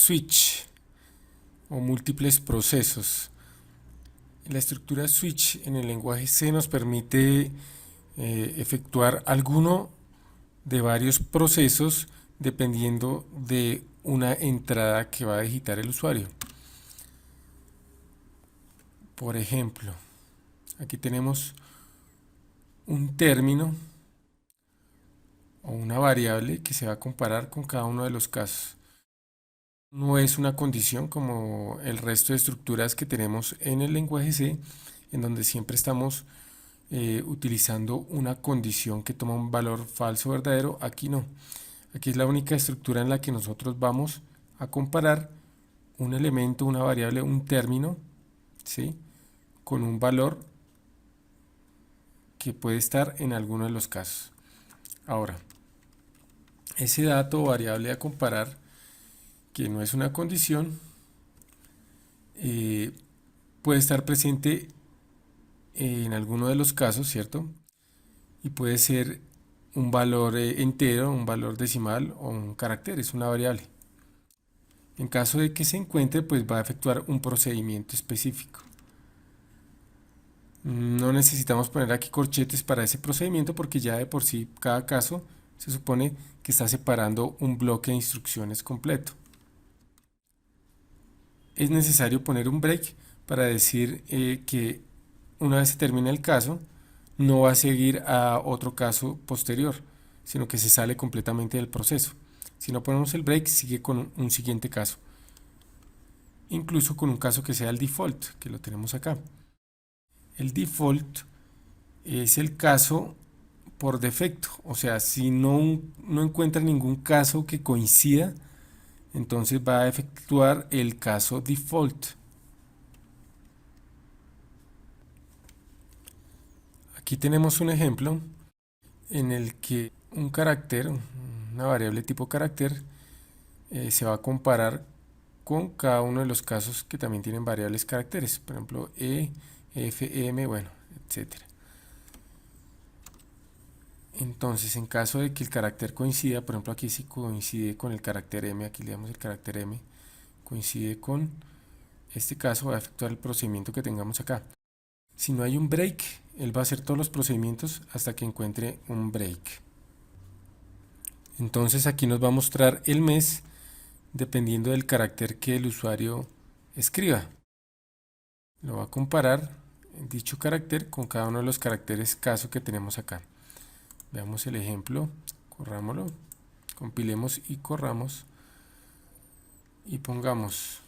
switch o múltiples procesos. La estructura switch en el lenguaje C nos permite efectuar alguno de varios procesos dependiendo de una entrada que va a digitar el usuario. Por ejemplo, aquí tenemos un término o una variable que se va a comparar con cada uno de los casos. No es una condición como el resto de estructuras que tenemos en el lenguaje C, en donde siempre estamos utilizando una condición que toma un valor falso o verdadero. Aquí no. Aquí es la única estructura en la que nosotros vamos a comparar un elemento, una variable, un término, ¿sí?, con un valor que puede estar en alguno de los casos. Ahora, ese dato o variable a comparar, que no es una condición, puede estar presente en alguno de los casos, ¿cierto? Y puede ser un valor entero, un valor decimal o un carácter, es una variable. En caso de que se encuentre, pues va a efectuar un procedimiento específico. No necesitamos poner aquí corchetes para ese procedimiento porque ya de por sí cada caso se supone que está separando un bloque de instrucciones completo. Es necesario poner un break para decir que una vez se termina el caso, no va a seguir a otro caso posterior, sino que se sale completamente del proceso. Si no ponemos el break, sigue con un siguiente caso. Incluso con un caso que sea el default, que lo tenemos acá. El default es el caso por defecto, o sea, si no encuentra ningún caso que coincida, entonces va a efectuar el caso default. Aquí tenemos un ejemplo en el que un carácter, una variable tipo carácter, se va a comparar con cada uno de los casos que también tienen variables caracteres, por ejemplo f, bueno, etcétera. Entonces, en caso de que el carácter coincida, por ejemplo aquí sí coincide con el carácter m, aquí le damos el carácter m, coincide con este caso, va a efectuar el procedimiento que tengamos acá. Si no hay un break, él va a hacer todos los procedimientos hasta que encuentre un break. Entonces aquí nos va a mostrar el mes dependiendo del carácter que el usuario escriba. Lo va a comparar dicho carácter con cada uno de los caracteres caso que tenemos acá. Veamos el ejemplo, corrámoslo, compilemos y corramos y pongamos,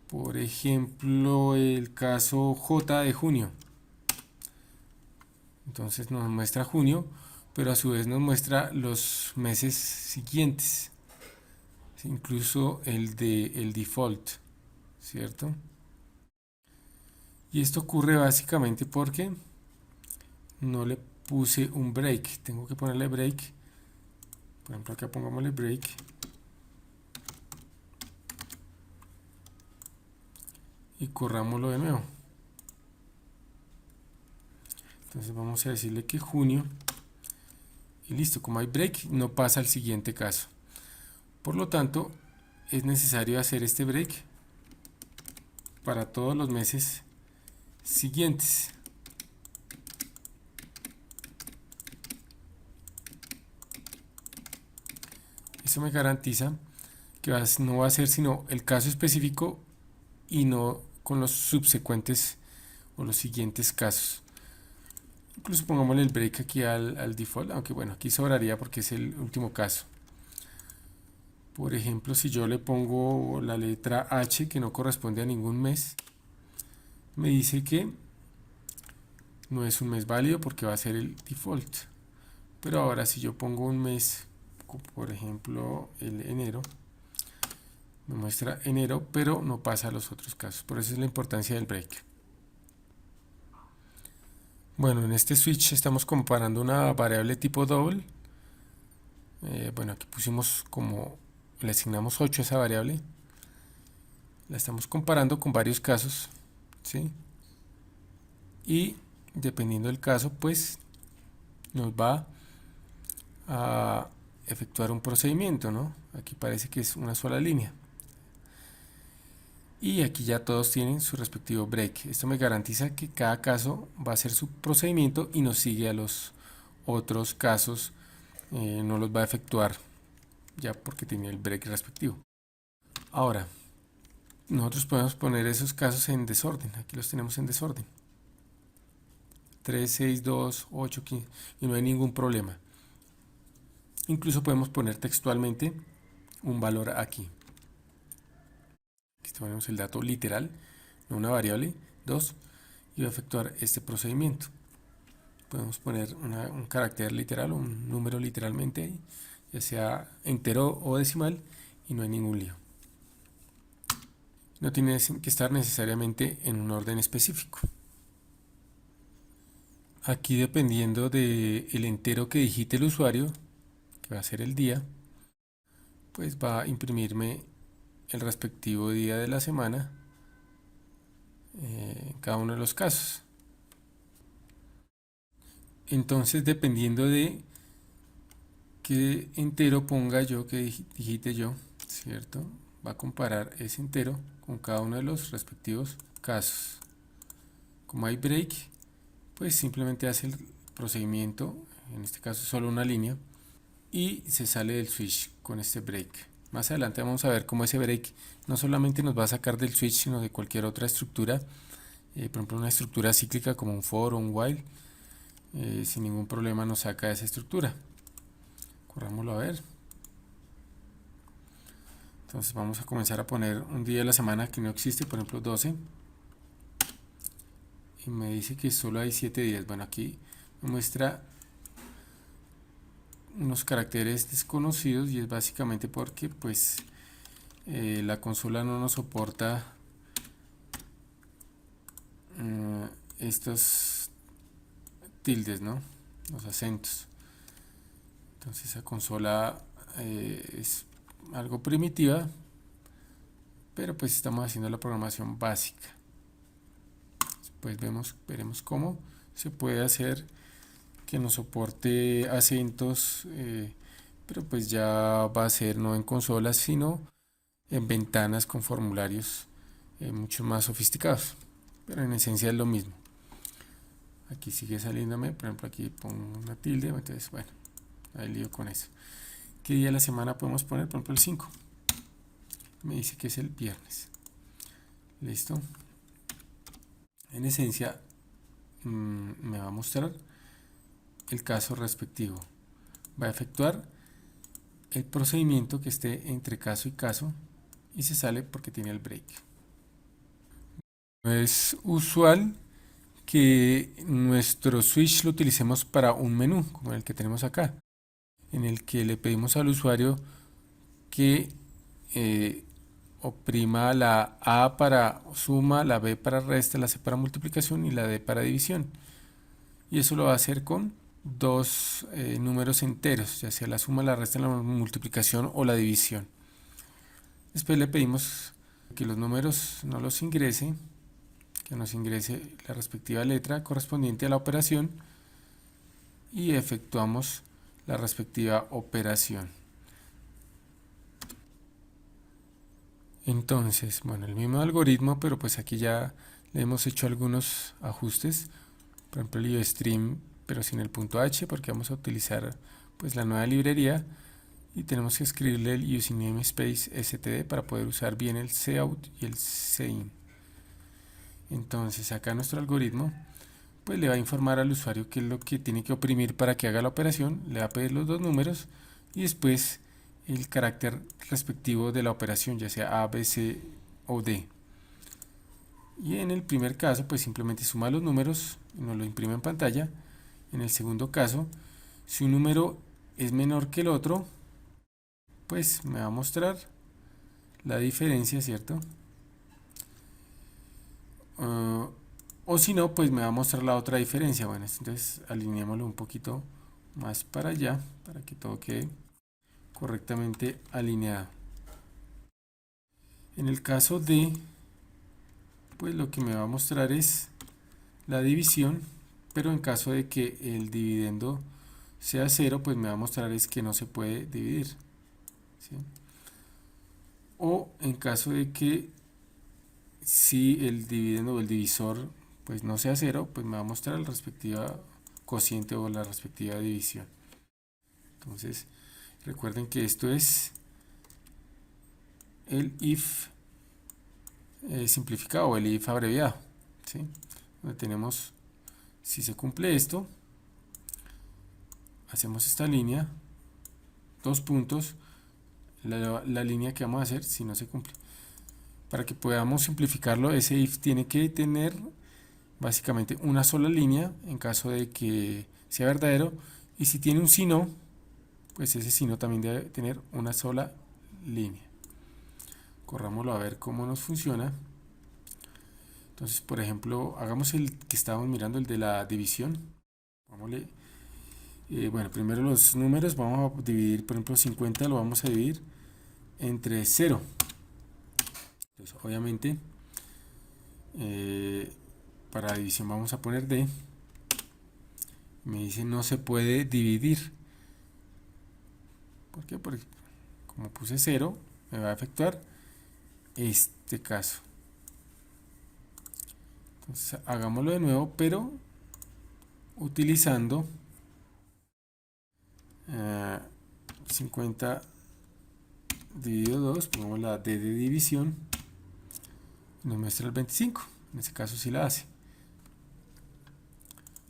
por ejemplo, el caso J de junio. Entonces nos muestra junio, pero a su vez nos muestra los meses siguientes, incluso el default, ¿cierto? Y esto ocurre básicamente porque no le puse un break. Tengo que ponerle break. Por ejemplo, acá pongámosle break. Y corrámoslo de nuevo. Entonces vamos a decirle que junio. Y listo, como hay break, no pasa al siguiente caso. Por lo tanto, es necesario hacer este break para todos los meses siguientes. Eso me garantiza que no va a ser sino el caso específico y no con los subsecuentes o los siguientes casos. Incluso pongámosle el break aquí al default, aunque bueno, aquí sobraría porque es el último caso. Por ejemplo, si yo le pongo la letra H que no corresponde a ningún mes, me dice que no es un mes válido porque va a ser el default. Pero ahora si yo pongo un mes, por ejemplo el enero, me muestra enero, pero no pasa a los otros casos. Por eso es la importancia del break. Bueno, en este switch estamos comparando una variable tipo double. Bueno, aquí pusimos como, le asignamos 8 a esa variable. La estamos comparando con varios casos, ¿sí? Y dependiendo del caso, pues nos va a efectuar un procedimiento, ¿no? Aquí parece que es una sola línea. Y aquí ya todos tienen su respectivo break. Esto me garantiza que cada caso va a hacer su procedimiento y nos sigue a los otros casos, no los va a efectuar ya porque tiene el break respectivo. Ahora, nosotros podemos poner esos casos en desorden. Aquí los tenemos en desorden. 3, 6, 2, 8, 15 y no hay ningún problema. Incluso podemos poner textualmente un valor aquí. Aquí tenemos el dato literal, no una variable, 2, y va a efectuar este procedimiento. Podemos poner un carácter literal o un número literalmente ahí, ya sea entero o decimal, y no hay ningún lío. No tiene que estar necesariamente en un orden específico. Aquí, dependiendo del entero que digite el usuario, que va a ser el día, pues va a imprimirme el respectivo día de la semana en cada uno de los casos. Entonces, dependiendo de qué entero ponga yo, que digite yo, ¿cierto? Va a comparar ese entero con cada uno de los respectivos casos. Como hay break, pues simplemente hace el procedimiento, en este caso solo una línea, y se sale del switch con este break. Más adelante vamos a ver cómo ese break no solamente nos va a sacar del switch, sino de cualquier otra estructura, por ejemplo una estructura cíclica como un for o un while, sin ningún problema nos saca esa estructura. Corrámoslo a ver. Entonces vamos a comenzar a poner un día de la semana que no existe, por ejemplo 12, y me dice que solo hay 7 días. Bueno, aquí me muestra unos caracteres desconocidos y es básicamente porque pues la consola no nos soporta estos tildes, ¿no? Los acentos. Entonces esa consola es algo primitiva, pero pues estamos haciendo la programación básica. Pues veremos cómo se puede hacer que nos soporte acentos, pero pues ya va a ser no en consolas sino en ventanas con formularios mucho más sofisticados, pero en esencia es lo mismo. Aquí sigue saliéndome, por ejemplo aquí pongo una tilde, entonces bueno, hay lío con eso. ¿Qué día de la semana podemos poner? Por ejemplo el 5, me dice que es el viernes. Listo. En esencia me va a mostrar el caso respectivo. Va a efectuar el procedimiento que esté entre caso y caso y se sale porque tiene el break. Es usual que nuestro switch lo utilicemos para un menú como el que tenemos acá, en el que le pedimos al usuario que oprima la A para suma, la B para resta, la C para multiplicación y la D para división. Y eso lo va a hacer con dos números enteros, ya sea la suma, la resta, la multiplicación o la división. Después le pedimos que los números no los ingrese, que nos ingrese la respectiva letra correspondiente a la operación y efectuamos la respectiva operación. Entonces, bueno, el mismo algoritmo, pero pues aquí ya le hemos hecho algunos ajustes. Por ejemplo, el iostream, pero sin el punto H, porque vamos a utilizar pues la nueva librería y tenemos que escribirle el using namespace std para poder usar bien el cout y el cin. Entonces acá nuestro algoritmo pues le va a informar al usuario qué es lo que tiene que oprimir para que haga la operación, le va a pedir los dos números y después el carácter respectivo de la operación, ya sea A, B, C o D. Y en el primer caso pues simplemente suma los números y nos lo imprime en pantalla. En el segundo caso, si un número es menor que el otro, pues me va a mostrar la diferencia, ¿cierto? O si no, pues me va a mostrar la otra diferencia. Bueno, entonces alineémoslo un poquito más para allá para que todo quede correctamente alineado. En el caso de, pues lo que me va a mostrar es la división, pero en caso de que el dividendo sea 0, pues me va a mostrar es que no se puede dividir, ¿sí? O en caso de que si el dividendo o el divisor pues no sea 0, pues me va a mostrar la respectiva cociente o la respectiva división. Entonces recuerden que esto es el if simplificado o el if abreviado, ¿sí? Donde tenemos, si se cumple esto, hacemos esta línea, dos puntos, la línea que vamos a hacer si no se cumple. Para que podamos simplificarlo, ese if tiene que tener básicamente una sola línea en caso de que sea verdadero, y si tiene un si no, pues ese si no también debe tener una sola línea. Corrámoslo a ver cómo nos funciona. Entonces, por ejemplo, hagamos el que estábamos mirando, el de la división. Vámonos, bueno, primero los números, vamos a dividir, por ejemplo, 50 lo vamos a dividir entre 0. Entonces, obviamente, para división vamos a poner D. Me dice no se puede dividir. ¿Por qué? Porque como puse 0, me va a efectuar este caso. Entonces, hagámoslo de nuevo, pero utilizando 50 dividido 2, pongamos la D de división, nos muestra el 25, en este caso sí la hace.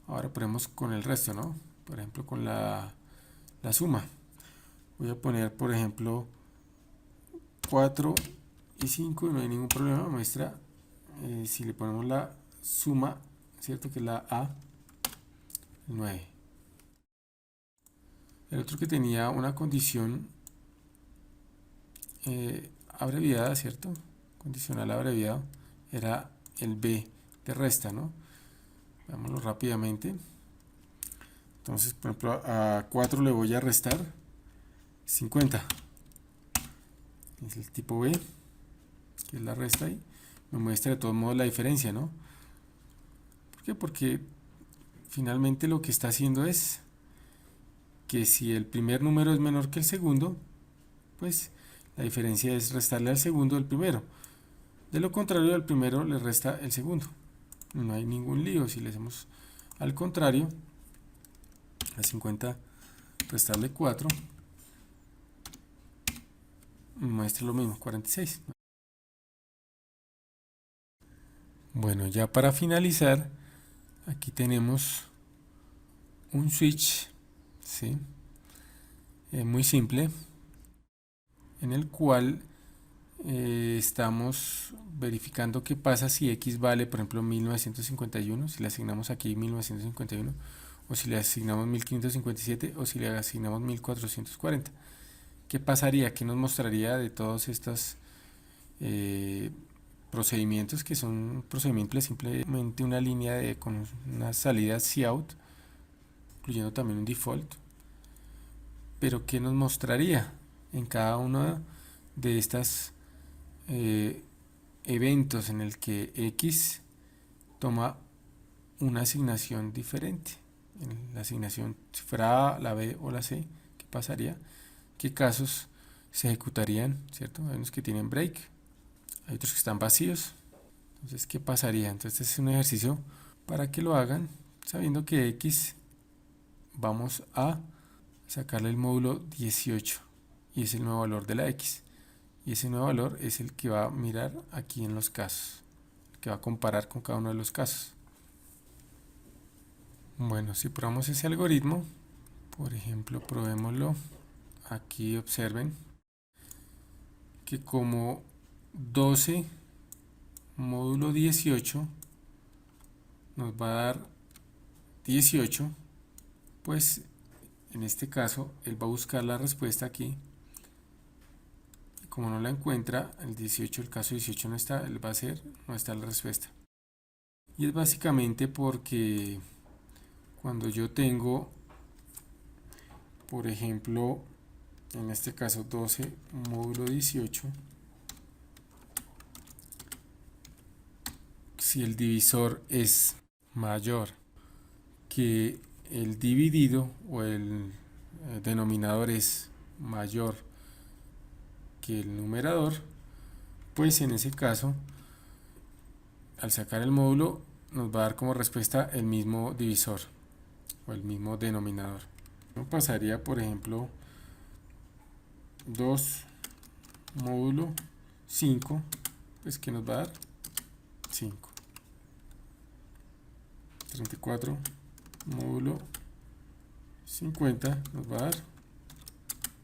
Ahora ponemos con el resto, ¿no? Por ejemplo, con la suma. Voy a poner, por ejemplo, 4 y 5 y no hay ningún problema, muestra si le ponemos la suma, ¿cierto? Que es la A, 9. El otro que tenía una condición abreviada, ¿cierto? Condicional abreviado, era el B de resta, ¿no? Veámoslo rápidamente. Entonces, por ejemplo, a 4 le voy a restar 50. Es el tipo B, que es la resta ahí. Me muestra de todos modos la diferencia, ¿no? ¿Por qué? Porque finalmente lo que está haciendo es que si el primer número es menor que el segundo, pues la diferencia es restarle al segundo el primero. De lo contrario, al primero le resta el segundo. No hay ningún lío. Si le hacemos al contrario, a 50 restarle 4, muestra lo mismo, 46. Bueno, ya para finalizar, aquí tenemos un switch, ¿sí? Muy simple, en el cual estamos verificando qué pasa si x vale, por ejemplo, 1951, si le asignamos aquí 1951, o si le asignamos 1557, o si le asignamos 1440. ¿Qué pasaría? ¿Qué nos mostraría de todos estos procedimientos, que son procedimientos simplemente una línea con una salida cout, incluyendo también un default? Pero ¿qué nos mostraría en cada uno de estos eventos en el que x toma una asignación diferente? En la asignación, si fuera A, la B o la C, ¿qué pasaría? ¿Qué casos se ejecutarían? ¿Cierto? Hay unos que tienen break, hay otros que están vacíos. Entonces, ¿qué pasaría? Entonces, este es un ejercicio para que lo hagan sabiendo que x vamos a sacarle el módulo 18 y es el nuevo valor de la x, y ese nuevo valor es el que va a mirar aquí en los casos, el que va a comparar con cada uno de los casos. Bueno, si probamos ese algoritmo, por ejemplo, probémoslo. Aquí observen que como 12 módulo 18 nos va a dar 18, pues en este caso él va a buscar la respuesta aquí. Como no la encuentra, el 18, el caso 18 no está, él va a hacer, no está la respuesta. Y es básicamente porque cuando yo tengo, por ejemplo, en este caso 12 módulo 18, si el divisor es mayor que el dividido o el denominador es mayor que el numerador, pues en ese caso, al sacar el módulo, nos va a dar como respuesta el mismo divisor o el mismo denominador. Yo pasaría, por ejemplo, 2 módulo 5, pues que nos va a dar 5. 34 módulo 50 nos va a dar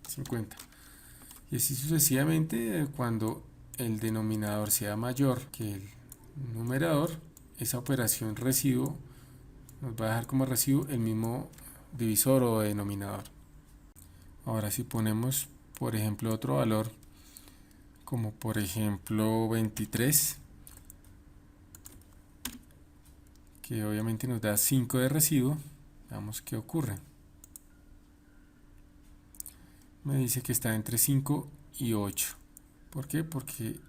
50. Y así sucesivamente, cuando el denominador sea mayor que el numerador, esa operación residuo nos va a dejar como residuo el mismo divisor o denominador. Ahora si ponemos, por ejemplo, otro valor, como por ejemplo 23, que obviamente nos da 5 de residuo, veamos qué ocurre. Me dice que está entre 5 y 8. ¿Por qué? Porque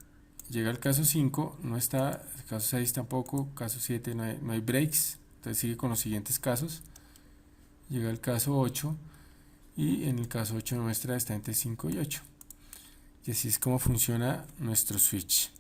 llega el caso 5, no está, el caso 6 tampoco, caso 7 no hay breaks, entonces sigue con los siguientes casos. Llega el caso 8 y en el caso 8 nuestra está entre 5 y 8. Y así es como funciona nuestro switch.